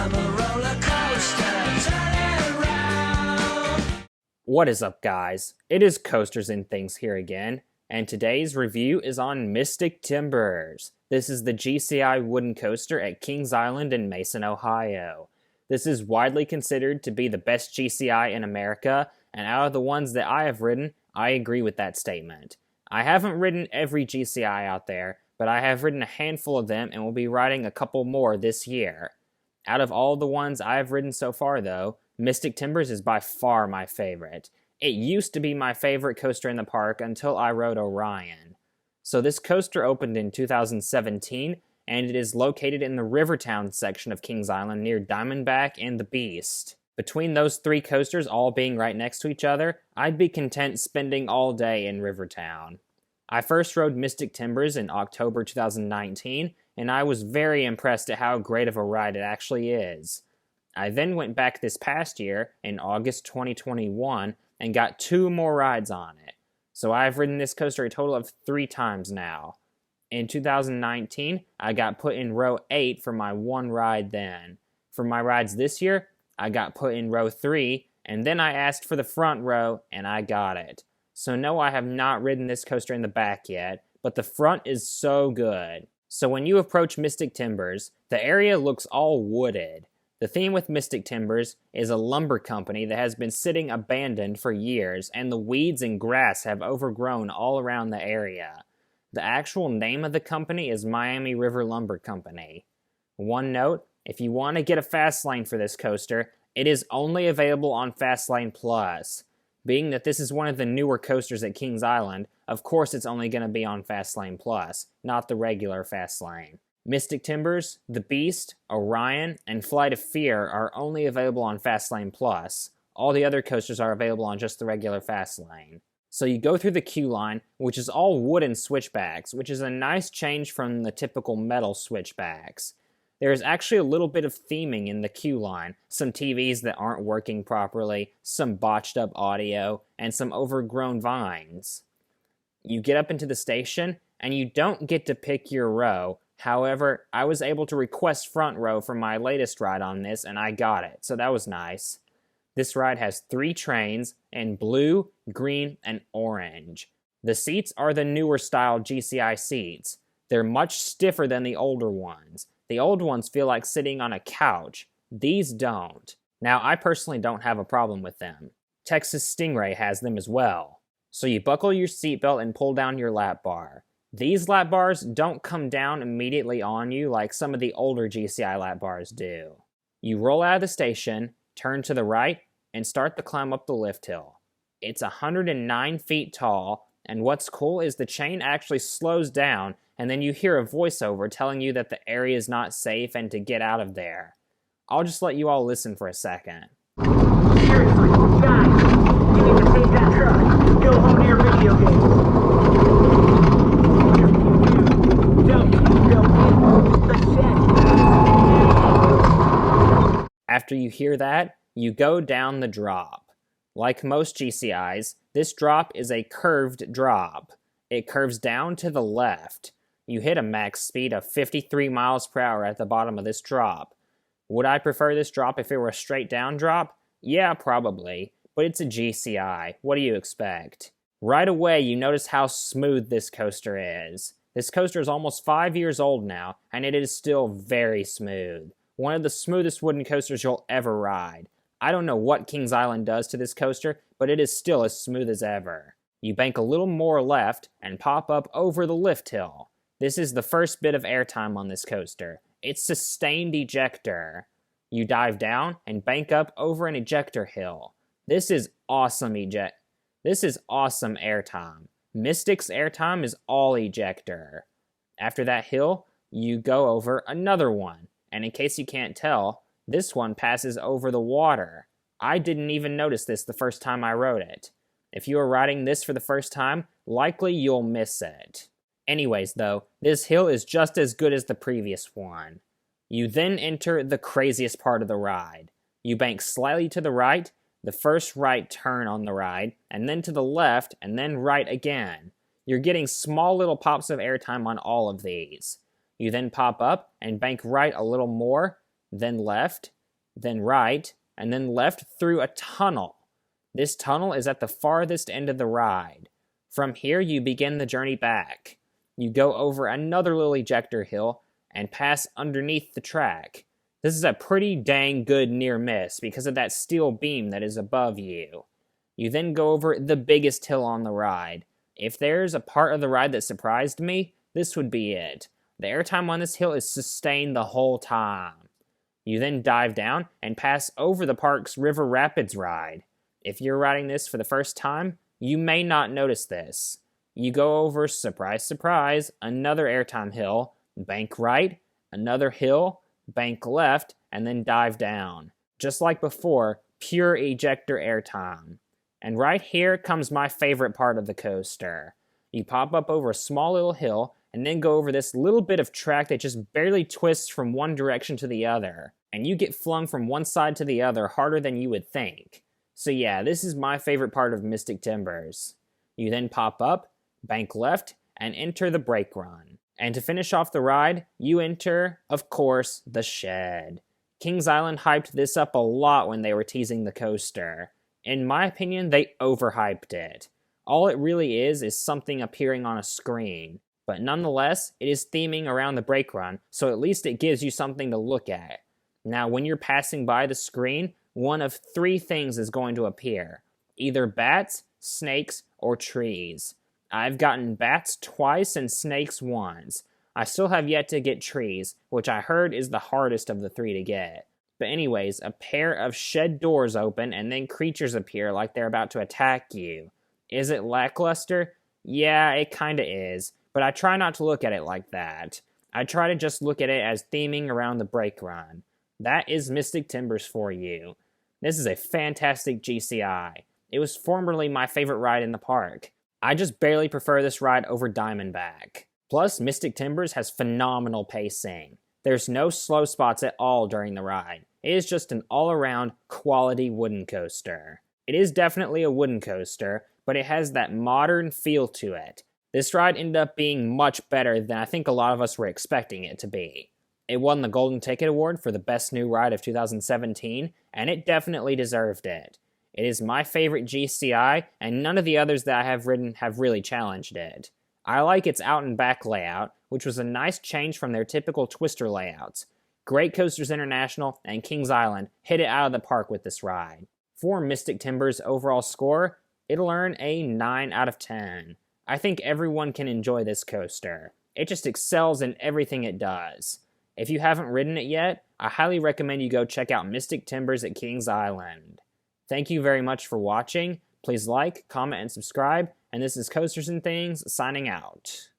I'm a roller coaster, turning round. What is up, guys? It is Coasters and Things here again, and today's review is on Mystic Timbers. This is the GCI wooden coaster at Kings Island in Mason, Ohio. This is widely considered to be the best GCI in America, and out of the ones that I have ridden, I agree with that statement. I haven't ridden every GCI out there, but I have ridden a handful of them and will be riding a couple more this year. Out of all the ones I have ridden so far, though, Mystic Timbers is by far my favorite. It used to be my favorite coaster in the park until I rode Orion. So this coaster opened in 2017, and it is located in the Rivertown section of Kings Island near Diamondback and the Beast. Between those three coasters all being right next to each other, I'd be content spending all day in Rivertown. I first rode Mystic Timbers in October 2019, and I was very impressed at how great of a ride it actually is. I then went back this past year, in August 2021, and got 2 more rides on it. So I've ridden this coaster a total of 3 times now. In 2019, I got put in row 8 for my 1 ride then. For my rides this year, I got put in row 3, and then I asked for the front row, and I got it. So no, I have not ridden this coaster in the back yet, but the front is so good. So when you approach Mystic Timbers, the area looks all wooded. The theme with Mystic Timbers is a lumber company that has been sitting abandoned for years, and the weeds and grass have overgrown all around the area. The actual name of the company is Miami River Lumber Company. One note, if you want to get a fast lane for this coaster, it is only available on Fastlane Plus. Being that this is one of the newer coasters at Kings Island, of course it's only going to be on Fastlane Plus, not the regular Fastlane. Mystic Timbers, The Beast, Orion, and Flight of Fear are only available on Fastlane Plus. All the other coasters are available on just the regular Fastlane. So you go through the queue line, which is all wooden switchbacks, which is a nice change from the typical metal switchbacks. There is actually a little bit of theming in the queue line, some TVs that aren't working properly, some botched up audio, and some overgrown vines. You get up into the station, and you don't get to pick your row. However, I was able to request front row for my latest ride on this, and I got it, so that was nice. This ride has 3 trains in blue, green, and orange. The seats are the newer style GCI seats. They're much stiffer than the older ones. The old ones feel like sitting on a couch. These don't. Now, I personally don't have a problem with them. Texas Stingray has them as well. So you buckle your seatbelt and pull down your lap bar. These lap bars don't come down immediately on you like some of the older GCI lap bars do. You roll out of the station, turn to the right, and start the climb up the lift hill. It's 109 feet tall, and what's cool is the chain actually slows down, and then you hear a voiceover telling you that the area is not safe and to get out of there. I'll just let you all listen for a second. Seriously, guys, you need to take that truck. Go home to your video game. Don't go in the shed. After you hear that, you go down the drop. Like most GCIs, this drop is a curved drop. It curves down to the left. You hit a max speed of 53 miles per hour at the bottom of this drop. Would I prefer this drop if it were a straight down drop? Yeah, probably, but it's a GCI. What do you expect? Right away, you notice how smooth this coaster is. This coaster is almost 5 years old now, and it is still very smooth. One of the smoothest wooden coasters you'll ever ride. I don't know what Kings Island does to this coaster, but it is still as smooth as ever. You bank a little more left and pop up over the lift hill. This is the first bit of airtime on this coaster. It's sustained ejector. You dive down and bank up over an ejector hill. This is awesome airtime. Mystic's airtime is all ejector. After that hill, you go over another one. And in case you can't tell, this one passes over the water. I didn't even notice this the first time I rode it. If you are riding this for the first time, likely you'll miss it. Anyways though, this hill is just as good as the previous one. You then enter the craziest part of the ride. You bank slightly to the right, the first right turn on the ride, and then to the left, and then right again. You're getting small little pops of airtime on all of these. You then pop up and bank right a little more, then left, then right, and then left through a tunnel. This tunnel is at the farthest end of the ride. From here, you begin the journey back. You go over another little ejector hill and pass underneath the track. This is a pretty dang good near miss because of that steel beam that is above you. You then go over the biggest hill on the ride. If there's a part of the ride that surprised me, this would be it. The airtime on this hill is sustained the whole time. You then dive down and pass over the park's River Rapids ride. If you're riding this for the first time, you may not notice this. You go over, surprise, surprise, another airtime hill, bank right, another hill, bank left, and then dive down. Just like before, pure ejector airtime. And right here comes my favorite part of the coaster. You pop up over a small little hill, and then go over this little bit of track that just barely twists from one direction to the other. And you get flung from one side to the other harder than you would think. So yeah, this is my favorite part of Mystic Timbers. You then pop up, bank left, and enter the brake run. And to finish off the ride, you enter, of course, the shed. Kings Island hyped this up a lot when they were teasing the coaster. In my opinion, they overhyped it. All it really is something appearing on a screen. But nonetheless, it is theming around the brake run, so at least it gives you something to look at. Now, when you're passing by the screen, one of three things is going to appear. Either bats, snakes, or trees. I've gotten bats twice and snakes once. I still have yet to get trees, which I heard is the hardest of the three to get. But anyways, a pair of shed doors open and then creatures appear like they're about to attack you. Is it lackluster? Yeah, it kinda is. But I try not to look at it like that. I try to just look at it as theming around the brake run. That is Mystic Timbers for you. This is a fantastic GCI. It was formerly my favorite ride in the park. I just barely prefer this ride over Diamondback. Plus, Mystic Timbers has phenomenal pacing. There's no slow spots at all during the ride. It is just an all-around quality wooden coaster. It is definitely a wooden coaster, but it has that modern feel to it. This ride ended up being much better than I think a lot of us were expecting it to be. It won the Golden Ticket Award for the Best New Ride of 2017, and it definitely deserved it. It is my favorite GCI, and none of the others that I have ridden have really challenged it. I like its out and back layout, which was a nice change from their typical Twister layouts. Great Coasters International and Kings Island hit it out of the park with this ride. For Mystic Timbers' overall score, it'll earn a 9 out of 10. I think everyone can enjoy this coaster. It just excels in everything it does. If you haven't ridden it yet, I highly recommend you go check out Mystic Timbers at Kings Island. Thank you very much for watching. Please like, comment, and subscribe. And this is Coasters and Things signing out.